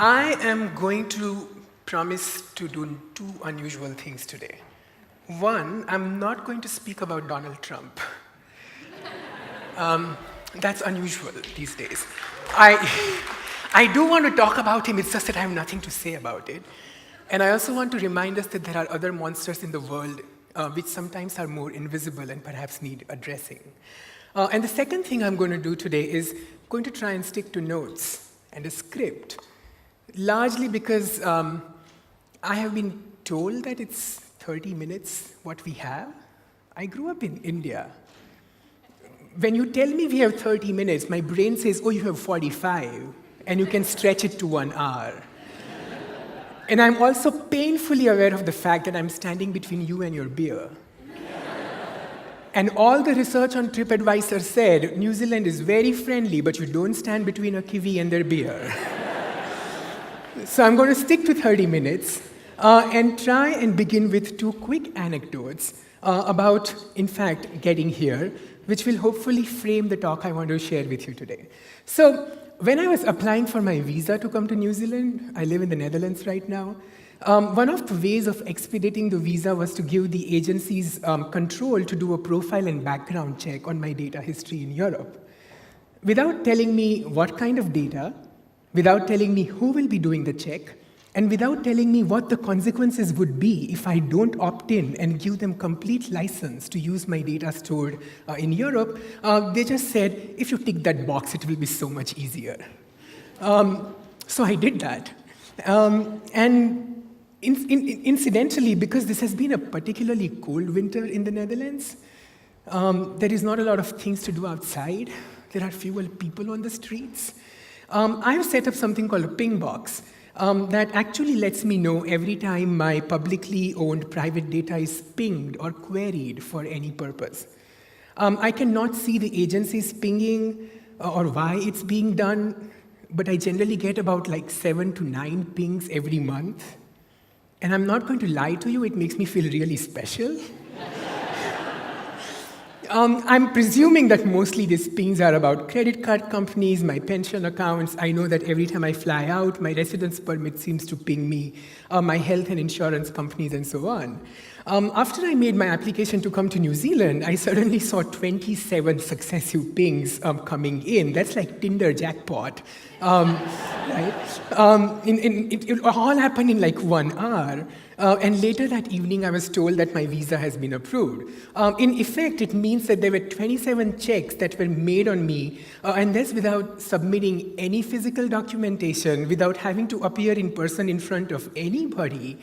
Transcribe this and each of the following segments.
I am going to promise to do two unusual things today. One, I'm not going to speak about Donald Trump. That's unusual these days. I do want to talk about him, it's just that I have nothing to say about it. And I also want to remind us that there are other monsters in the world which sometimes are more invisible and perhaps need addressing. And the second thing I'm going to do today is going to try and stick to notes and a script, largely because I have been told that it's 30 minutes what we have. I grew up in India. When you tell me we have 30 minutes, my brain says, oh, you have 45, and you can stretch it to 1 hour. And I'm also painfully aware of the fact that I'm standing between you and your beer. And all the research on TripAdvisor said, New Zealand is very friendly, but you don't stand between a Kiwi and their beer. So I'm going to stick to 30 minutes and try and begin with two quick anecdotes about, in fact, getting here, which will hopefully frame the talk I want to share with you today. So when I was applying for my visa to come to New Zealand, I live in the Netherlands right now, one of the ways of expediting the visa was to give the agencies control to do a profile and background check on my data history in Europe. Without telling me what kind of data, without telling me who will be doing the check, and without telling me what the consequences would be if I don't opt in and give them complete license to use my data stored in Europe, they just said, if you tick that box, it will be so much easier. So I did that. And incidentally, because this has been a particularly cold winter in the Netherlands, there is not a lot of things to do outside. There are fewer people on the streets. I have set up something called a ping box that actually lets me know every time my publicly owned private data is pinged or queried for any purpose. I cannot see the agencies pinging or why it's being done, but I generally get about like 7 to 9 pings every month. And I'm not going to lie to you, it makes me feel really special. I'm presuming that mostly these pings are about credit card companies, my pension accounts. I know that every time I fly out, my residence permit seems to ping me, my health and insurance companies, and so on. After I made my application to come to New Zealand, I suddenly saw 27 successive pings coming in. That's like Tinder jackpot. Right? It all happened in like 1 hour. And later that evening, I was told that my visa has been approved. In effect, it means that there were 27 checks that were made on me, and that's without submitting any physical documentation, without having to appear in person in front of anybody.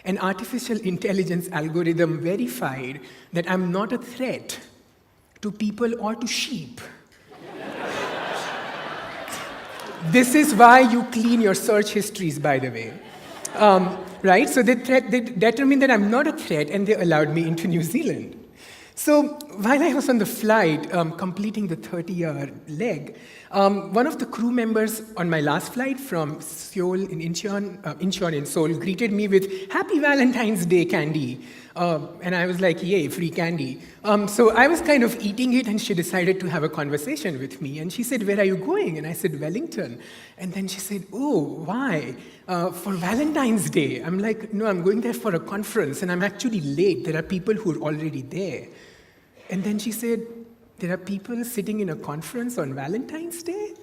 An artificial intelligence algorithm verified that I'm not a threat to people or to sheep. This is why you clean your search histories, by the way. Right? So they determined that I'm not a threat, and they allowed me into New Zealand. So while I was on the flight, completing the 30-hour leg, one of the crew members on my last flight from Seoul in Incheon in Seoul greeted me with, "Happy Valentine's Day candy." And I was like, yay, free candy. So I was kind of eating it, and she decided to have a conversation with me. And she said, "Where are you going?" And I said, "Wellington." And then she said, "Oh, why? For Valentine's Day." I'm like, "No, I'm going there for a conference, and I'm actually late. There are people who are already there." And then she said, "There are people sitting in a conference on Valentine's Day?"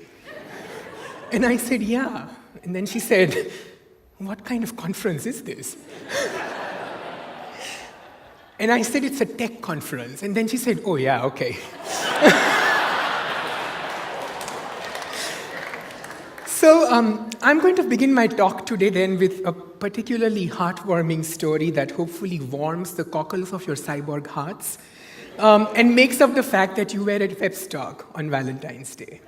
And I said, "Yeah." And then she said, "What kind of conference is this?" And I said, "It's a tech conference." And then she said, "Oh, yeah, okay." So I'm going to begin my talk today then with a particularly heartwarming story that hopefully warms the cockles of your cyborg hearts and makes up the fact that you were at Webstock on Valentine's Day.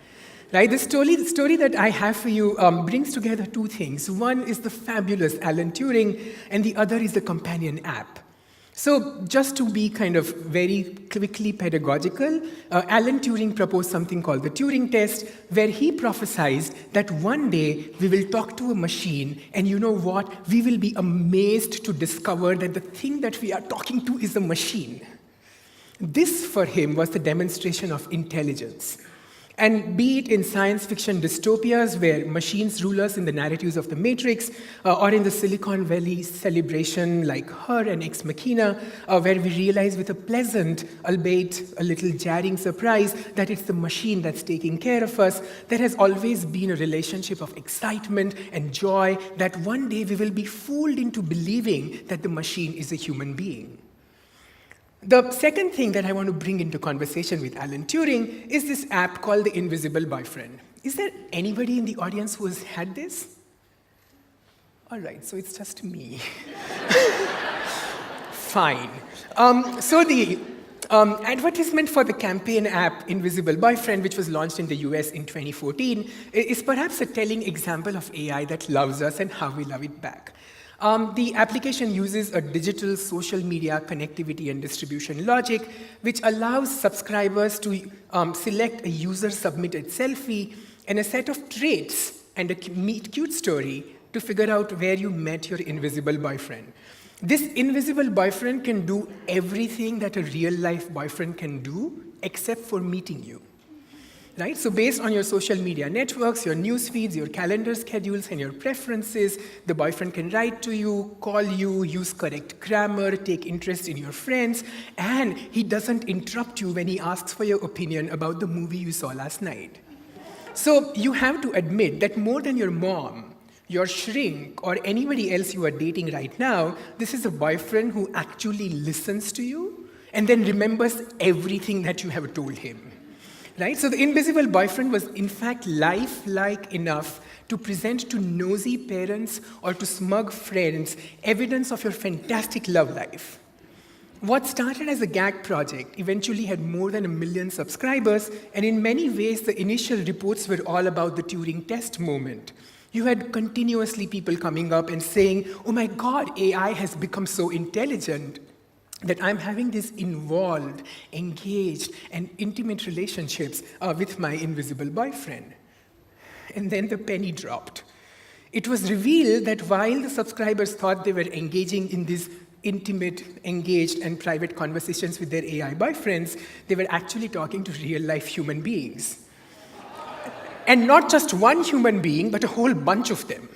Right? The story that I have for you brings together two things. One is the fabulous Alan Turing, and the other is the companion app. So just to be kind of very quickly pedagogical, Alan Turing proposed something called the Turing test, where he prophesied that one day we will talk to a machine, and you know what? We will be amazed to discover that the thing that we are talking to is a machine. This, for him, was the demonstration of intelligence. And be it in science fiction dystopias where machines rule us in the narratives of the Matrix, or in the Silicon Valley celebration like Her and Ex Machina, where we realize with a pleasant, albeit a little jarring surprise, that it's the machine that's taking care of us, there has always been a relationship of excitement and joy that one day we will be fooled into believing that the machine is a human being. The second thing that I want to bring into conversation with Alan Turing is this app called the Invisible Boyfriend. Is there anybody in the audience who has had this? All right, so it's just me. Fine. So the advertisement for the campaign app Invisible Boyfriend, which was launched in the US in 2014, is perhaps a telling example of AI that loves us and how we love it back. The application uses a digital social media connectivity and distribution logic, which allows subscribers to select a user-submitted selfie and a set of traits and a meet-cute story to figure out where you met your invisible boyfriend. This invisible boyfriend can do everything that a real-life boyfriend can do, except for meeting you. Right? So based on your social media networks, your news feeds, your calendar schedules, and your preferences, the boyfriend can write to you, call you, use correct grammar, take interest in your friends, and he doesn't interrupt you when he asks for your opinion about the movie you saw last night. So you have to admit that more than your mom, your shrink, or anybody else you are dating right now, this is a boyfriend who actually listens to you and then remembers everything that you have told him. Right? So the invisible boyfriend was in fact lifelike enough to present to nosy parents or to smug friends evidence of your fantastic love life. What started as a gag project eventually had more than 1 million subscribers, and in many ways the initial reports were all about the Turing test moment. You had continuously people coming up and saying, "Oh my God, AI has become so intelligent that I'm having these involved, engaged, and intimate relationships with my invisible boyfriend." And then the penny dropped. It was revealed that while the subscribers thought they were engaging in these intimate, engaged, and private conversations with their AI boyfriends, they were actually talking to real-life human beings. And not just one human being, but a whole bunch of them.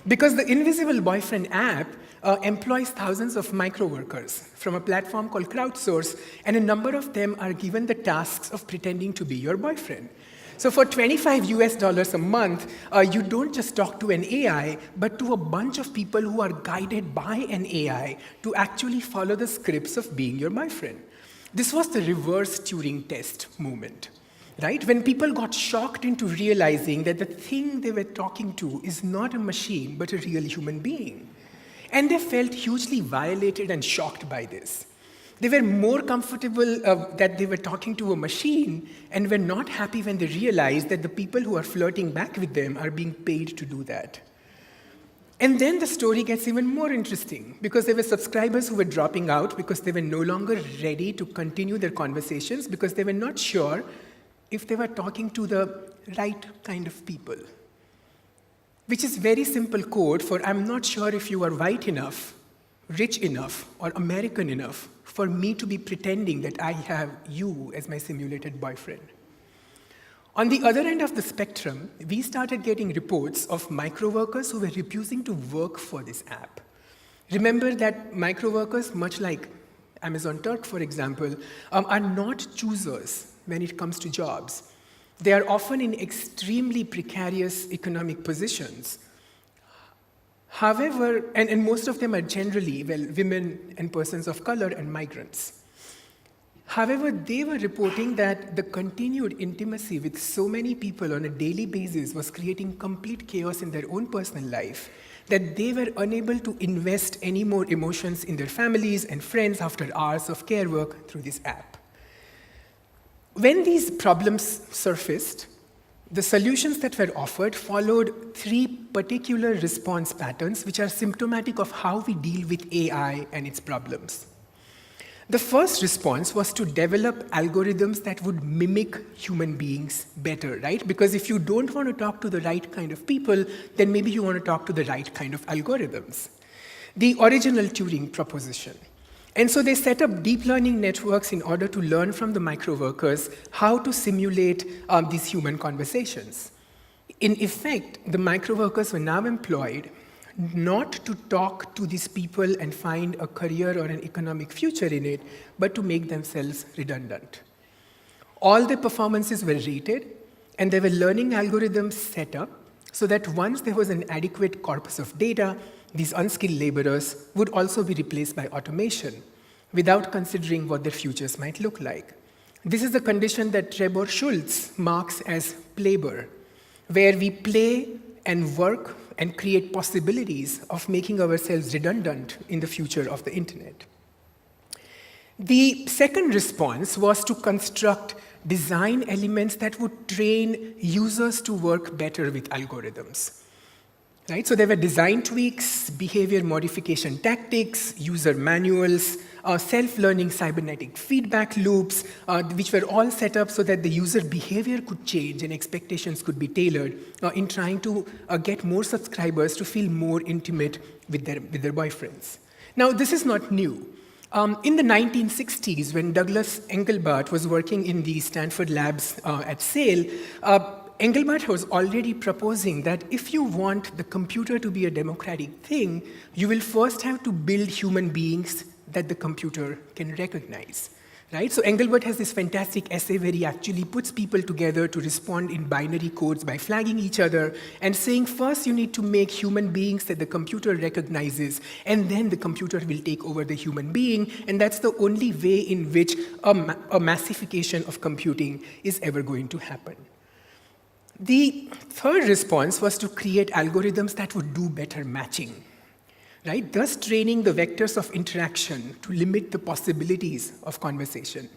Because the Invisible Boyfriend app employs thousands of micro-workers from a platform called Crowdsource, and a number of them are given the tasks of pretending to be your boyfriend. So for $25 a month, you don't just talk to an AI, but to a bunch of people who are guided by an AI to actually follow the scripts of being your boyfriend. This was the reverse Turing test moment. Right? When people got shocked into realizing that the thing they were talking to is not a machine, but a real human being. And they felt hugely violated and shocked by this. They were more comfortable that they were talking to a machine and were not happy when they realized that the people who are flirting back with them are being paid to do that. And then the story gets even more interesting because there were subscribers who were dropping out because they were no longer ready to continue their conversations because they were not sure if they were talking to the right kind of people. Which is very simple code for I'm not sure if you are white enough, rich enough, or American enough for me to be pretending that I have you as my simulated boyfriend. On the other end of the spectrum, we started getting reports of micro-workers who were refusing to work for this app. Remember that micro-workers, much like Amazon Turk, for example, are not choosers when it comes to jobs. They are often in extremely precarious economic positions. However, and most of them are generally, women and persons of color and migrants. However, they were reporting that the continued intimacy with so many people on a daily basis was creating complete chaos in their own personal life, that they were unable to invest any more emotions in their families and friends after hours of care work through this app. When these problems surfaced, the solutions that were offered followed 3 particular response patterns which are symptomatic of how we deal with AI and its problems. The first response was to develop algorithms that would mimic human beings better, right? Because if you don't want to talk to the right kind of people, then maybe you want to talk to the right kind of algorithms. The original Turing proposition. And so they set up deep learning networks in order to learn from the microworkers how to simulate these human conversations. In effect, the microworkers were now employed not to talk to these people and find a career or an economic future in it, but to make themselves redundant. All their performances were rated, and there were learning algorithms set up so that once there was an adequate corpus of data, these unskilled laborers would also be replaced by automation without considering what their futures might look like. This is the condition that Trebor Schultz marks as playbur, where we play and work and create possibilities of making ourselves redundant in the future of the internet. The second response was to construct design elements that would train users to work better with algorithms. Right? So there were design tweaks, behavior modification tactics, user manuals, self-learning cybernetic feedback loops, which were all set up so that the user behavior could change and expectations could be tailored in trying to get more subscribers to feel more intimate with their boyfriends. Now, this is not new. In the 1960s, when Douglas Engelbart was working in the Stanford labs at Sale, Engelbart was already proposing that if you want the computer to be a democratic thing, you will first have to build human beings that the computer can recognize. Right? So Engelbart has this fantastic essay where he actually puts people together to respond in binary codes by flagging each other and saying, first you need to make human beings that the computer recognizes, and then the computer will take over the human being, and that's the only way in which a massification of computing is ever going to happen. The third response was to create algorithms that would do better matching, right? Thus training the vectors of interaction to limit the possibilities of conversation.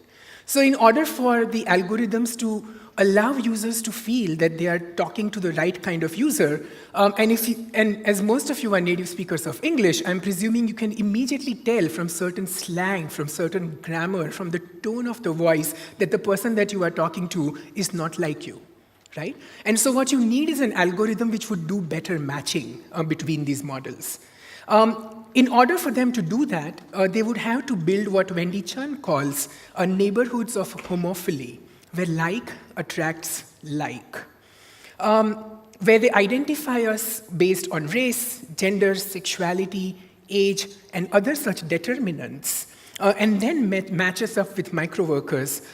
So in order for the algorithms to allow users to feel that they are talking to the right kind of user, and as most of you are native speakers of English, I'm presuming you can immediately tell from certain slang, from certain grammar, from the tone of the voice, that the person that you are talking to is not like you. Right? And so what you need is an algorithm which would do better matching between these models. In order for them to do that, they would have to build what Wendy Chun calls neighborhoods of homophily, where like attracts like, where they identify us based on race, gender, sexuality, age, and other such determinants, and then match us up with microworkers,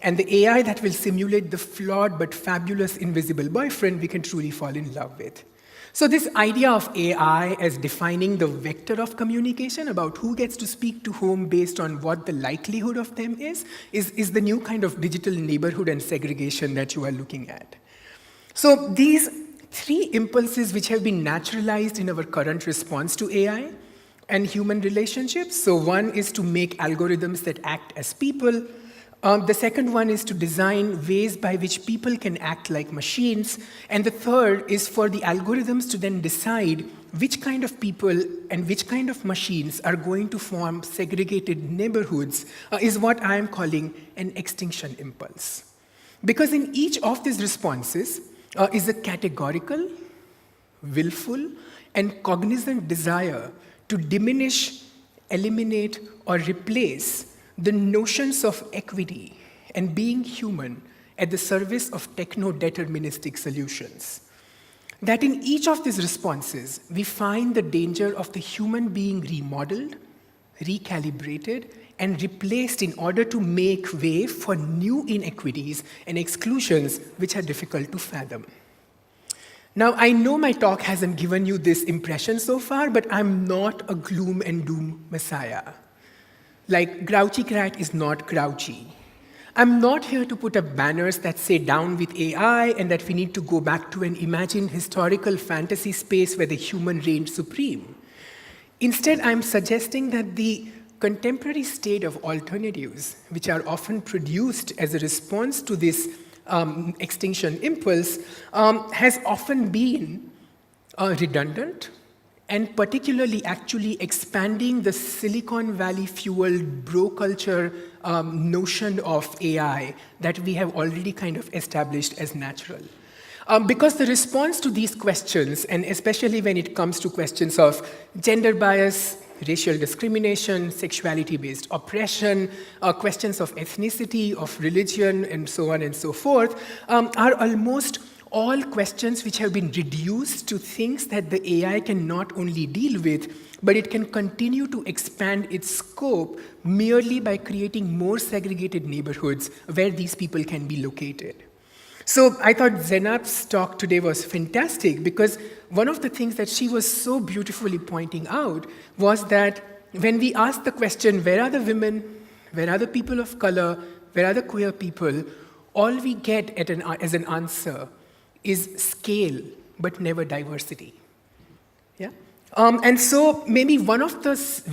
and the AI that will simulate the flawed but fabulous invisible boyfriend we can truly fall in love with. So this idea of AI as defining the vector of communication about who gets to speak to whom based on what the likelihood of them is the new kind of digital neighborhood and segregation that you are looking at. So these three impulses which have been naturalized in our current response to AI and human relationships. So one is to make algorithms that act as people. The second one is to design ways by which people can act like machines. And the third is for the algorithms to then decide which kind of people and which kind of machines are going to form segregated neighborhoods, is what I am calling an extinction impulse. Because in each of these responses is a categorical, willful, and cognizant desire to diminish, eliminate, or replace the notions of equity and being human at the service of techno-deterministic solutions. That in each of these responses, we find the danger of the human being remodeled, recalibrated, and replaced in order to make way for new inequities and exclusions which are difficult to fathom. Now, I know my talk hasn't given you this impression so far, but I'm not a gloom and doom messiah. Like, Grouchy Cat is not grouchy. I'm not here to put up banners that say down with AI and that we need to go back to an imagined historical fantasy space where the human reigned supreme. Instead, I'm suggesting that the contemporary state of alternatives, which are often produced as a response to this extinction impulse, has often been redundant, and particularly actually expanding the Silicon Valley-fueled bro culture notion of AI that we have already kind of established as natural. Because the response to these questions, and especially when it comes to questions of gender bias, racial discrimination, sexuality-based oppression, questions of ethnicity, of religion, and so on and so forth, are almost all questions which have been reduced to things that the AI can not only deal with, but it can continue to expand its scope merely by creating more segregated neighborhoods where these people can be located. So I thought Zainab's talk today was fantastic because one of the things that she was so beautifully pointing out was that when we ask the question, where are the women, where are the people of color, where are the queer people, all we get as an answer is scale, but never diversity. Yeah? And so maybe one of the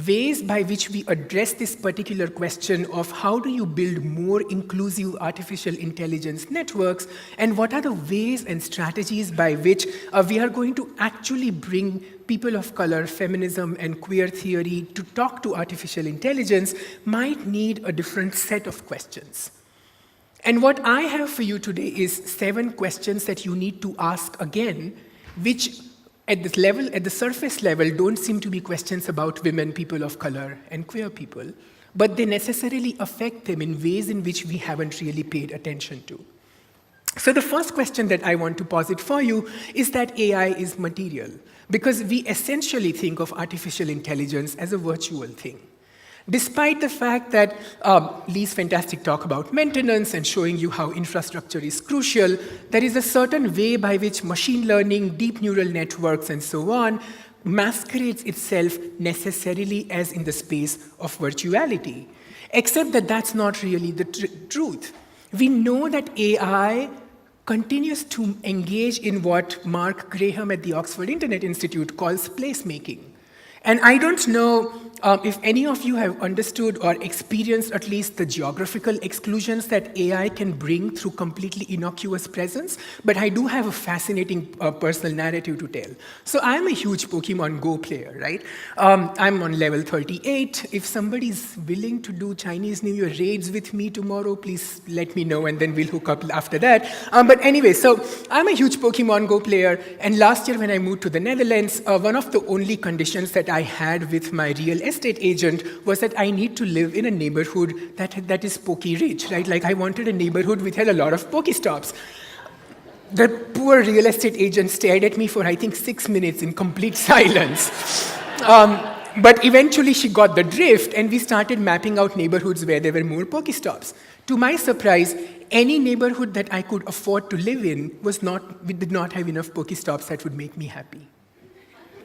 ways by which we address this particular question of how do you build more inclusive artificial intelligence networks, and what are the ways and strategies by which we are going to actually bring people of color, feminism, and queer theory to talk to artificial intelligence might need a different set of questions. And what I have for you today is 7 questions that you need to ask again, which at the surface level, don't seem to be questions about women, people of color, and queer people, but they necessarily affect them in ways in which we haven't really paid attention to. So the first question that I want to posit for you is that AI is material, because we essentially think of artificial intelligence as a virtual thing. Despite the fact that Lee's fantastic talk about maintenance and showing you how infrastructure is crucial, there is a certain way by which machine learning, deep neural networks, and so on masquerades itself necessarily as in the space of virtuality, except that that's not really the truth. We know that AI continues to engage in what Mark Graham at the Oxford Internet Institute calls placemaking. And I don't know if any of you have understood or experienced at least the geographical exclusions that AI can bring through completely innocuous presence, but I do have a fascinating personal narrative to tell. So I'm a huge Pokemon Go player, right? I'm on level 38. If somebody's willing to do Chinese New Year raids with me tomorrow, please let me know and then we'll hook up after that. But anyway, so I'm a huge Pokemon Go player, and last year when I moved to the Netherlands, one of the only conditions that I had with my real estate agent was that I need to live in a neighborhood that is Poke-rich, right? Like I wanted a neighborhood which had a lot of Pokestops. The poor real estate agent stared at me for, I think, 6 minutes in complete silence. But eventually she got the drift, and we started mapping out neighborhoods where there were more Pokestops. To my surprise, any neighborhood that I could afford to live in did not have enough Pokestops that would make me happy.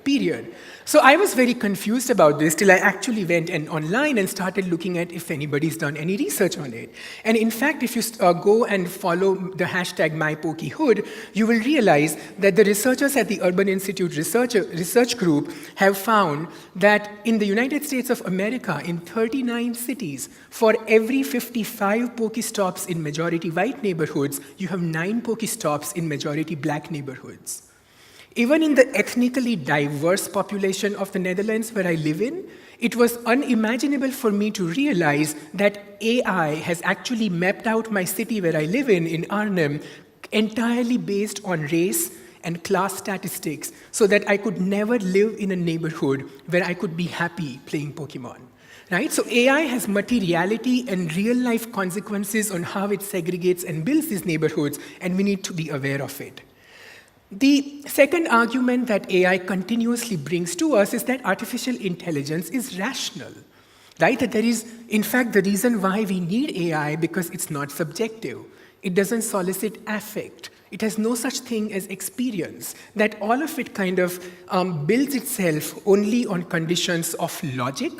Period. So I was very confused about this till I actually went online and started looking at if anybody's done any research on it. And in fact, if you go and follow the hashtag MyPokehood, you will realize that the researchers at the Urban Institute Research Group have found that in the United States of America, in 39 cities, for every 55 Pokestops in majority white neighborhoods, you have 9 Pokestops in majority black neighborhoods. Even in the ethnically diverse population of the Netherlands where I live in, it was unimaginable for me to realize that AI has actually mapped out my city where I live in Arnhem, entirely based on race and class statistics, so that I could never live in a neighborhood where I could be happy playing Pokemon. Right? So AI has materiality and real-life consequences on how it segregates and builds these neighborhoods, and we need to be aware of it. The second argument that AI continuously brings to us is that artificial intelligence is rational, right? That there is, in fact, the reason why we need AI because it's not subjective. It doesn't solicit affect. It has no such thing as experience. That all of it kind of builds itself only on conditions of logic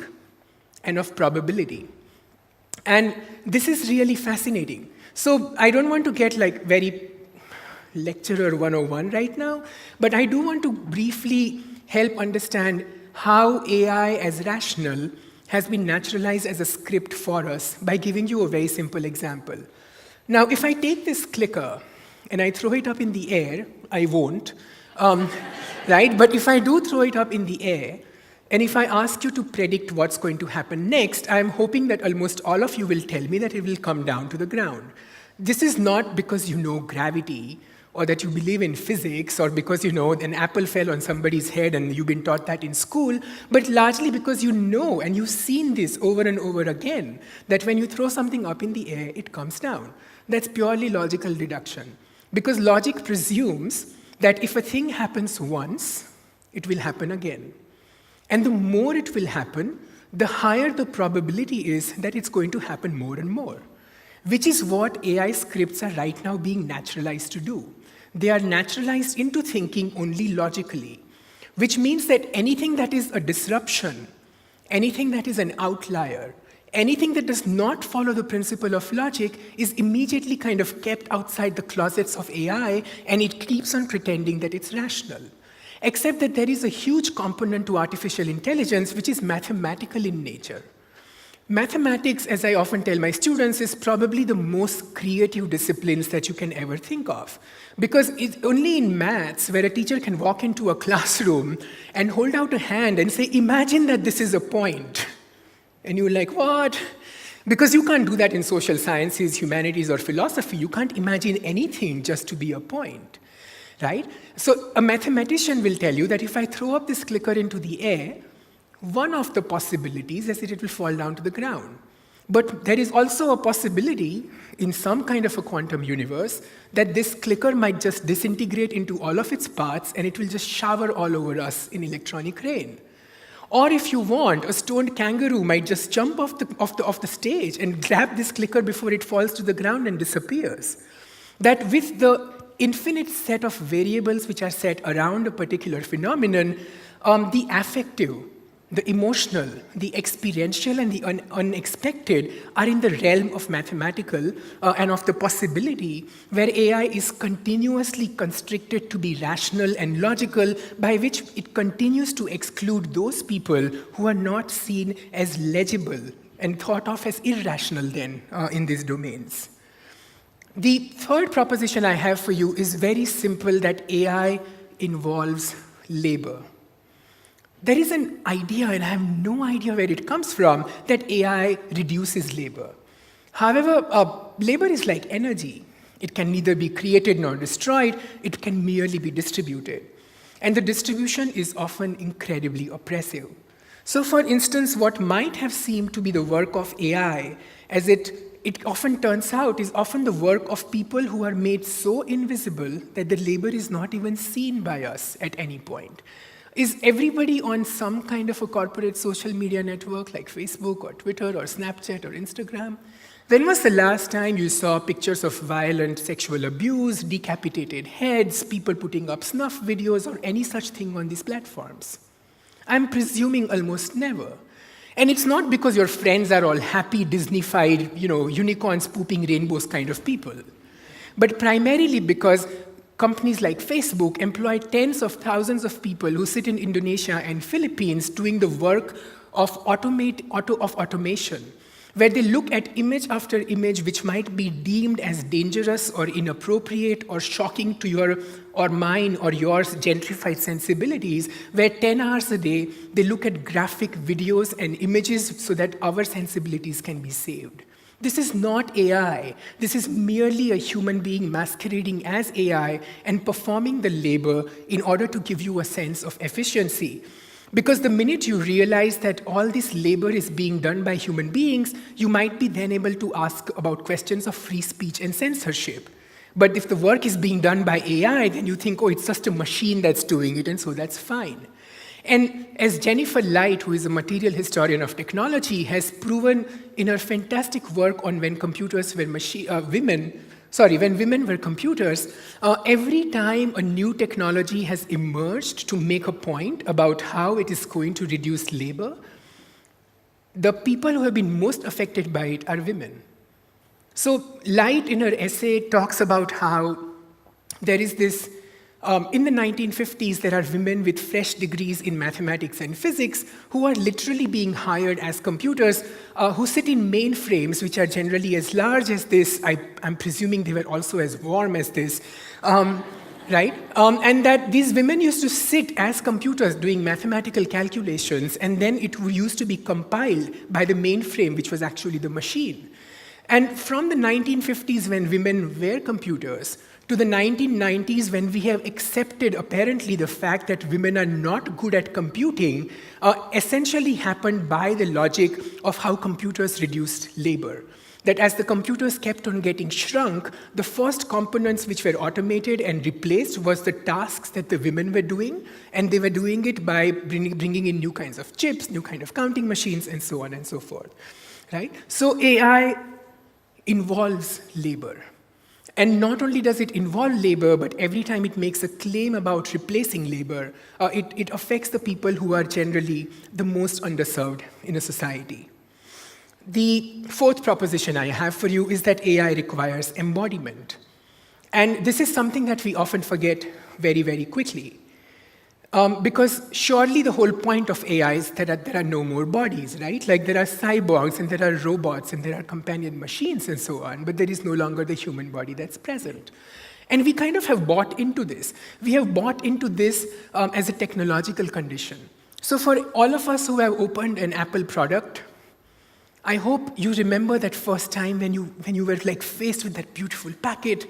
and of probability. And this is really fascinating. So I don't want to get like very lecturer 101 right now, but I do want to briefly help understand how AI as rational has been naturalized as a script for us by giving you a very simple example. Now, if I take this clicker and I throw it up in the air, I won't, right? But if I do throw it up in the air, and if I ask you to predict what's going to happen next, I'm hoping that almost all of you will tell me that it will come down to the ground. This is not because you know gravity, or that you believe in physics, or because an apple fell on somebody's head and you've been taught that in school, but largely because you know and you've seen this over and over again, that when you throw something up in the air, it comes down. That's purely logical deduction. Because logic presumes that if a thing happens once, it will happen again. And the more it will happen, the higher the probability is that it's going to happen more and more, which is what AI scripts are right now being naturalized to do. They are naturalized into thinking only logically, which means that anything that is a disruption, anything that is an outlier, anything that does not follow the principle of logic is immediately kind of kept outside the closets of AI, and it keeps on pretending that it's rational. Except that there is a huge component to artificial intelligence which is mathematical in nature. Mathematics, as I often tell my students, is probably the most creative disciplines that you can ever think of. Because it's only in maths where a teacher can walk into a classroom and hold out a hand and say, imagine that this is a point. And you're like, what? Because you can't do that in social sciences, humanities, or philosophy. You can't imagine anything just to be a point, right? So a mathematician will tell you that if I throw up this clicker into the air, one of the possibilities is that it will fall down to the ground. But there is also a possibility in some kind of a quantum universe that this clicker might just disintegrate into all of its parts and it will just shower all over us in electronic rain. Or if you want, a stoned kangaroo might just jump off the stage and grab this clicker before it falls to the ground and disappears. That with the infinite set of variables which are set around a particular phenomenon, the affective, the emotional, the experiential, and the unexpected are in the realm of mathematical and of the possibility where AI is continuously constricted to be rational and logical, by which it continues to exclude those people who are not seen as legible and thought of as irrational then in these domains. The third proposition I have for you is very simple, that AI involves labor. There is an idea, and I have no idea where it comes from, that AI reduces labor. However, labor is like energy. It can neither be created nor destroyed. It can merely be distributed. And the distribution is often incredibly oppressive. So for instance, what might have seemed to be the work of AI, as it often turns out, is often the work of people who are made so invisible that the labor is not even seen by us at any point. Is everybody on some kind of a corporate social media network like Facebook or Twitter or Snapchat or Instagram? When was the last time you saw pictures of violent sexual abuse, decapitated heads, people putting up snuff videos, or any such thing on these platforms? I'm presuming almost never. And it's not because your friends are all happy, Disney-fied, unicorns pooping rainbows kind of people, but primarily because companies like Facebook employ tens of thousands of people who sit in Indonesia and Philippines doing the work of automation, where they look at image after image which might be deemed as dangerous or inappropriate or shocking to your or mine or yours gentrified sensibilities, where 10 hours a day they look at graphic videos and images so that our sensibilities can be saved. This is not AI. This is merely a human being masquerading as AI and performing the labor in order to give you a sense of efficiency. Because the minute you realize that all this labor is being done by human beings, you might be then able to ask about questions of free speech and censorship. But if the work is being done by AI, then you think, oh, it's just a machine that's doing it, and so that's fine. And as Jennifer Light, who is a material historian of technology, has proven in her fantastic work on when computers were when women were computers, every time a new technology has emerged to make a point about how it is going to reduce labor, the people who have been most affected by it are women. So Light, in her essay, talks about how there is this in the 1950s, there are women with fresh degrees in mathematics and physics who are literally being hired as computers, who sit in mainframes, which are generally as large as this. I'm presuming they were also as warm as this, right? And that these women used to sit as computers doing mathematical calculations, and then it used to be compiled by the mainframe, which was actually the machine. And from the 1950s, when women were computers, to the 1990s, when we have accepted apparently the fact that women are not good at computing, essentially happened by the logic of how computers reduced labor. That as the computers kept on getting shrunk, the first components which were automated and replaced was the tasks that the women were doing, and they were doing it by bringing in new kinds of chips, new kind of counting machines, and so on and so forth. Right? So AI involves labor. And not only does it involve labor, but every time it makes a claim about replacing labor, it affects the people who are generally the most underserved in a society. The fourth proposition I have for you is that AI requires embodiment. And this is something that we often forget very, very quickly. Because surely the whole point of AI is that there are no more bodies, right? Like there are cyborgs and there are robots and there are companion machines and so on, but there is no longer the human body that's present. And we kind of have bought into this. We have bought into this as a technological condition. So for all of us who have opened an Apple product, I hope you remember that first time when you were like faced with that beautiful packet,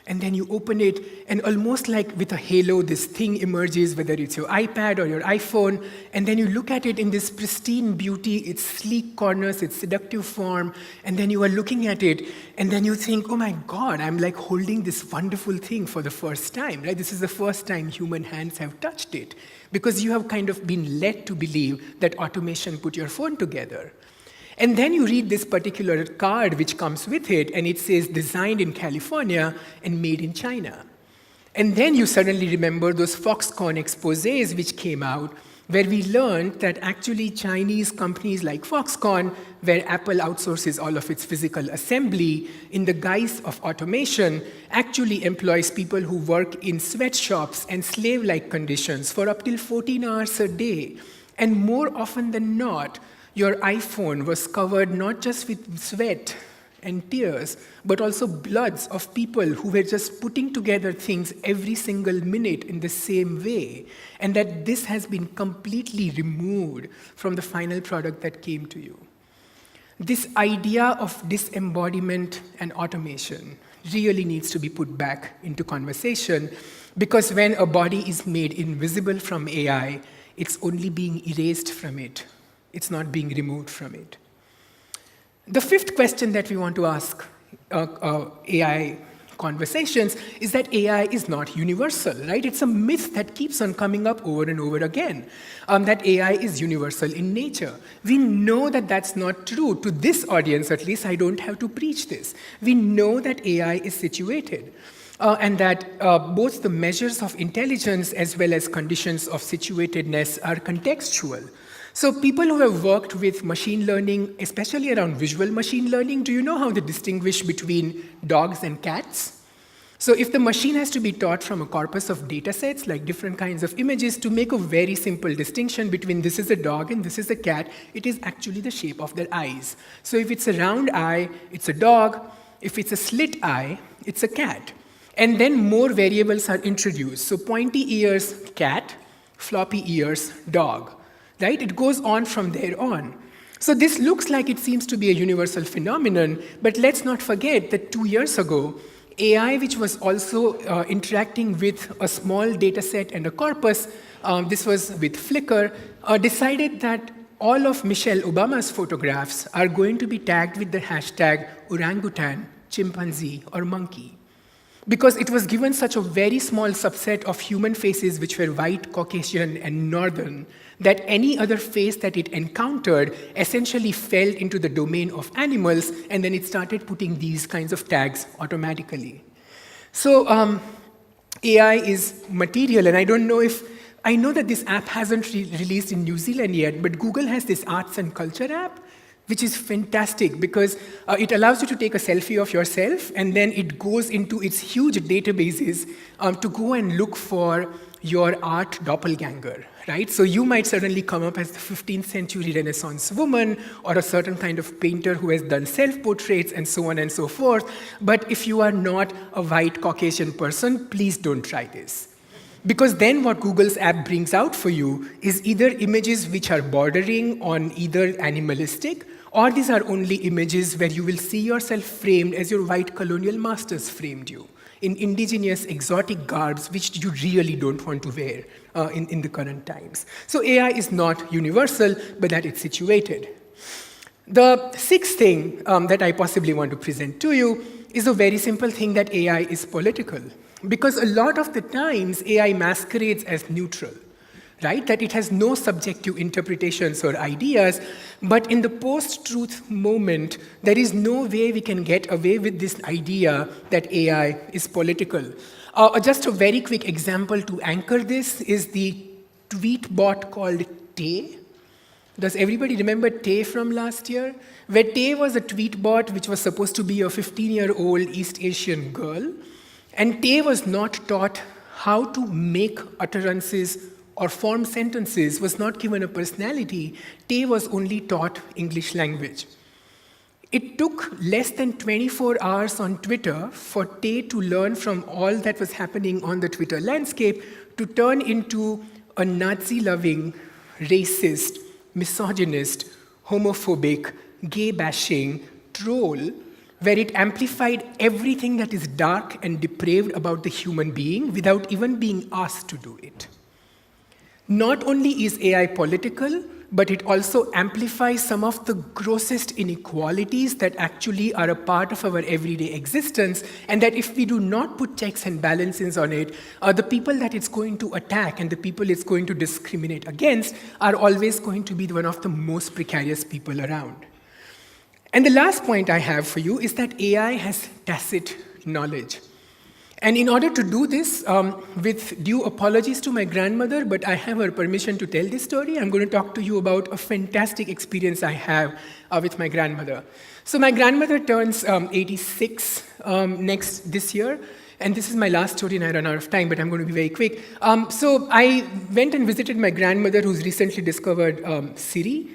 and then you open it, and almost like with a halo, this thing emerges, whether it's your iPad or your iPhone, and then you look at it in this pristine beauty, its sleek corners, its seductive form, and then you are looking at it, and then you think, oh my God, I'm like holding this wonderful thing for the first time, right? This is the first time human hands have touched it, because you have kind of been led to believe that automation put your phone together. And then you read this particular card which comes with it, and it says designed in California and made in China. And then you suddenly remember those Foxconn exposés which came out, where we learned that actually Chinese companies like Foxconn, where Apple outsources all of its physical assembly in the guise of automation, actually employs people who work in sweatshops and slave-like conditions for up till 14 hours a day. And more often than not, your iPhone was covered not just with sweat and tears, but also bloods of people who were just putting together things every single minute in the same way, and that this has been completely removed from the final product that came to you. This idea of disembodiment and automation really needs to be put back into conversation, because when a body is made invisible from AI, it's only being erased from it. It's not being removed from it. The fifth question that we want to ask AI conversations is that AI is not universal, right? It's a myth that keeps on coming up over and over again, that AI is universal in nature. We know that that's not true. To this audience, at least, I don't have to preach this. We know that AI is situated. And that both the measures of intelligence as well as conditions of situatedness are contextual. So people who have worked with machine learning, especially around visual machine learning, do you know how they distinguish between dogs and cats? So if the machine has to be taught from a corpus of data sets, like different kinds of images, to make a very simple distinction between this is a dog and this is a cat, it is actually the shape of their eyes. So if it's a round eye, it's a dog. If it's a slit eye, it's a cat. And then more variables are introduced. So pointy ears, cat, floppy ears, dog. Right? It goes on from there on. So this looks like it seems to be a universal phenomenon, but let's not forget that 2 years ago, AI, which was also interacting with a small data set and a corpus, this was with Flickr, decided that all of Michelle Obama's photographs are going to be tagged with the hashtag orangutan, chimpanzee, or monkey. Because it was given such a very small subset of human faces which were white, Caucasian, and northern, that any other face that it encountered essentially fell into the domain of animals, and then it started putting these kinds of tags automatically. So AI is material, and I don't know if, I know that this app hasn't released in New Zealand yet, but Google has this arts and culture app, which is fantastic because it allows you to take a selfie of yourself, and then it goes into its huge databases to go and look for your art doppelganger, right? So you might suddenly come up as the 15th century Renaissance woman or a certain kind of painter who has done self-portraits and so on and so forth. But if you are not a white Caucasian person, please don't try this. Because then what Google's app brings out for you is either images which are bordering on either animalistic or these are only images where you will see yourself framed as your white colonial masters framed you, in indigenous exotic garbs which you really don't want to wear in the current times. So AI is not universal, but that it's situated. The sixth thing that I possibly want to present to you is a very simple thing, that AI is political. Because a lot of the times, AI masquerades as neutral, right? That it has no subjective interpretations or ideas, but in the post-truth moment, there is no way we can get away with this idea that AI is political. Just a very quick example to anchor this is the tweet bot called Tay. Does everybody remember Tay from last year? Where Tay was a tweet bot which was supposed to be a 15-year-old East Asian girl, and Tay was not taught how to make utterances or form sentences, was not given a personality. Tay was only taught English language. It took less than 24 hours on Twitter for Tay to learn from all that was happening on the Twitter landscape to turn into a Nazi-loving, racist, misogynist, homophobic, gay-bashing troll, where it amplified everything that is dark and depraved about the human being without even being asked to do it. Not only is AI political, but it also amplifies some of the grossest inequalities that actually are a part of our everyday existence, and that if we do not put checks and balances on it, the people that it's going to attack and the people it's going to discriminate against are always going to be one of the most precarious people around. And the last point I have for you is that AI has tacit knowledge. And in order to do this, with due apologies to my grandmother, but I have her permission to tell this story, I'm going to talk to you about a fantastic experience I have with my grandmother. So my grandmother turns 86 this year, and this is my last story and I run out of time, but I'm going to be very quick. So I went and visited my grandmother who's recently discovered Siri,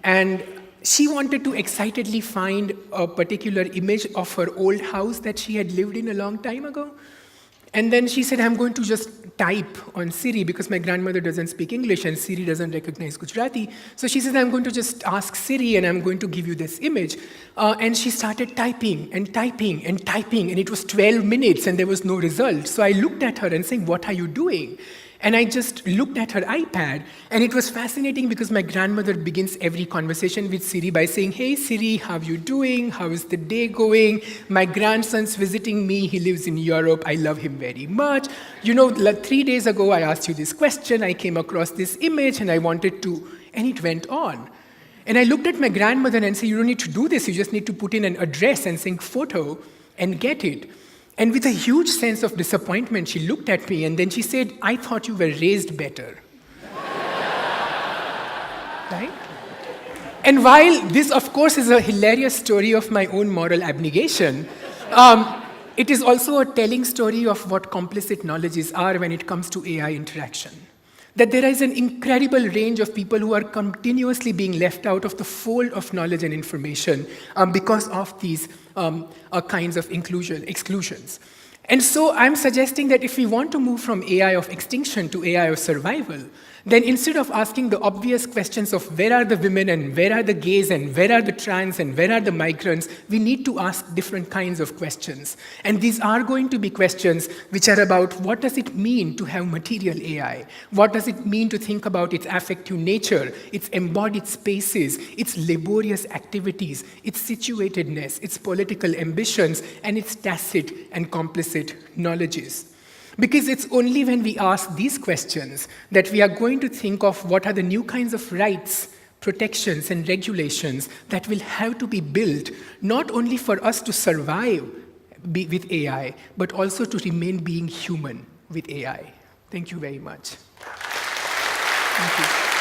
and she wanted to excitedly find a particular image of her old house that she had lived in a long time ago. And then she said, I'm going to just type on Siri, because my grandmother doesn't speak English and Siri doesn't recognize Gujarati. So she says, I'm going to just ask Siri and I'm going to give you this image. And she started typing and typing and typing, and it was 12 minutes and there was no result. So I looked at her and saying, what are you doing? And I just looked at her iPad, and it was fascinating because my grandmother begins every conversation with Siri by saying, hey Siri, how are you doing? How is the day going? My grandson's visiting me. He lives in Europe. I love him very much. You know, like 3 days ago, I asked you this question. I came across this image, and I wanted to, and it went on. And I looked at my grandmother and said, you don't need to do this. You just need to put in an address and saying photo and get it. And with a huge sense of disappointment, she looked at me and then she said, I thought you were raised better. Right? And while this, of course, is a hilarious story of my own moral abnegation, it is also a telling story of what complicit knowledges are when it comes to AI interaction. That there is an incredible range of people who are continuously being left out of the fold of knowledge and information because of these kinds of exclusions. And so I'm suggesting that if we want to move from AI of extinction to AI of survival, then instead of asking the obvious questions of where are the women and where are the gays and where are the trans and where are the migrants, we need to ask different kinds of questions. And these are going to be questions which are about what does it mean to have material AI? What does it mean to think about its affective nature, its embodied spaces, its laborious activities, its situatedness, its political ambitions, and its tacit and complicit knowledges? Because it's only when we ask these questions that we are going to think of what are the new kinds of rights, protections, and regulations that will have to be built, not only for us to survive with AI, but also to remain being human with AI. Thank you very much. Thank you.